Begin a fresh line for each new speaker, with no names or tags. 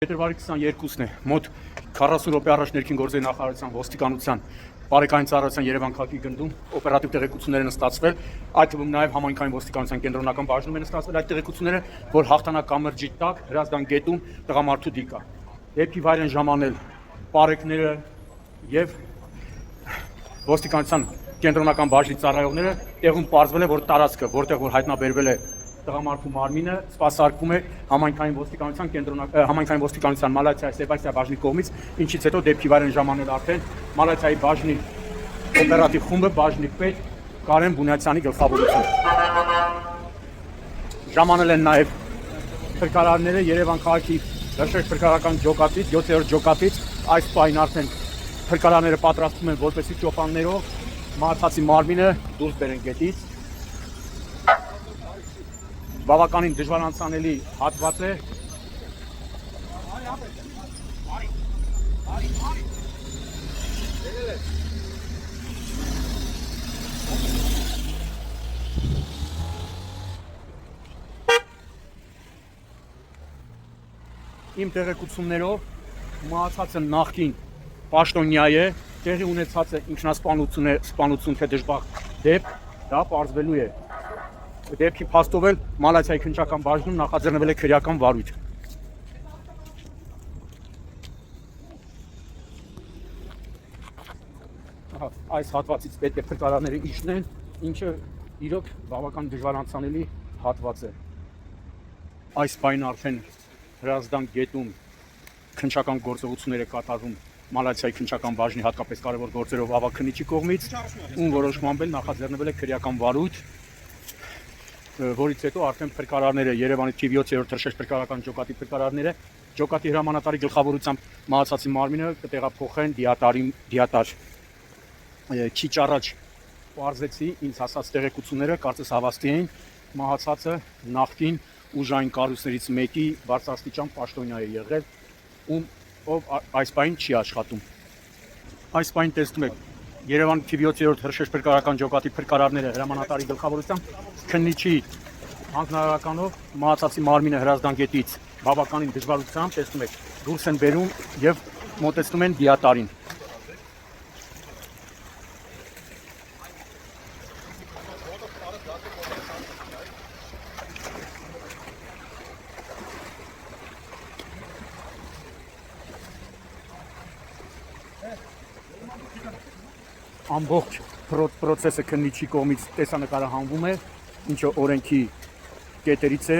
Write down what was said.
Փետրվարի 22-ն է, մոտ 40 րոպե առաջ ներքին գործերի նախարարության ոստիկանության բարեկային ծառայության Երևան քաղաքի գնդում օպերատիվ տեղեկություններ են ստացվել, այդ թվում նաև համայնքային ոստիկանության կենտրոնական բաժնում են ստացվել այդ տեղեկությունները, որ հաղթանակ կամրջի տակ Հրազդան գետում տղամարդու դիկ կա։ Դեպքի վայր են ժամանել պարեկները եւ ոստիկանության կենտրոնական բաժնի ծառայողները, տեղում պարզվել է, որ տարածքը, որտեղ որ հայտնաբերվել է տղամարդու մարմինը, սպասարկվում է համայնքային ոստիկանության Մալաթիայի Սեբաստիա բաժնի կողմից, ինչից հետո դեպքի վայր են ժամանել արդեն Մալաթիայի բաժնի օպերատիվ խումբը, բաժնի պետ Կարեն Բունյացյանի գլխավորությամբ։ Ժամանել են նաև փրկարարները Երևան քաղաքի Լաշեք փրկարարական ջոկատից, 7-րդ ջոկատից, այս պահին արդեն փրկարարները պատրաստվում են որպեսզի ճոպաններով մահացածի մարմինը դուրս բերեն գետից։ Բավականին դժվար անցանելի հատված է։ Իմ տեղեկություններով մահացածը նախկին պաշտոնյա է, տեղի ունեցած է ինքնասպանություն թե դժբախտ դեպք, դա պարզվելու է։ Դեպքի փաստով էլ Մալաթիայի քննչական բաժնում նախաձեռնվել է քրեական վարույթ։ Այս հատվածից պետք է փրկարարները իջնեն, ինչը իրոք բավական դժվար անցանելի հատված է։ Այս պահին արդեն Հրազդան գետում քննչական գործողություններ է կատարվում Մալաթիայի քննչական բաժնի հատկապես կարևոր գործերով ավագ-քննիչի կողմից, ում որոշմամբ էլ նախաձեռնվել է քրեական վարույթ, որից հետո արդեն փրկարարները Երևանի թիվ 7-րդ թռչեշ փրկարարական ջոկատի փրկարարները ջոկատի հրամանատարի գլխավորությամբ մահացածի մարմինը կտեղափոխեն դիատար։ Քիչ առաջ պարզեցի ինձ հասած տեղեկությունները, կարծես հավաստի էին, մահացածը նախկին ուժային կառույցներից մեկի բարձրաստիճան պաշտոնյա է եղել, ով այս պահին չի աշխատում։ Այս պահին տեսնում եք Երևանի թիվ 7-րդ հրշեջ փրկարարական ջոկատի փրկարարները հրամանատարի գլխավորությամբ քննիչի հանձնարարականով մահացածի մարմինը Հրազդան գետից բավականին դժվարությամբ տեսնում եք դուրս են բերում եւ մոտեցնում են դիատարին։ Ամբողջ պրոցեսը քննիչի կողմից տեսանկարահանվում է, ինչը օրենքի կետերից է,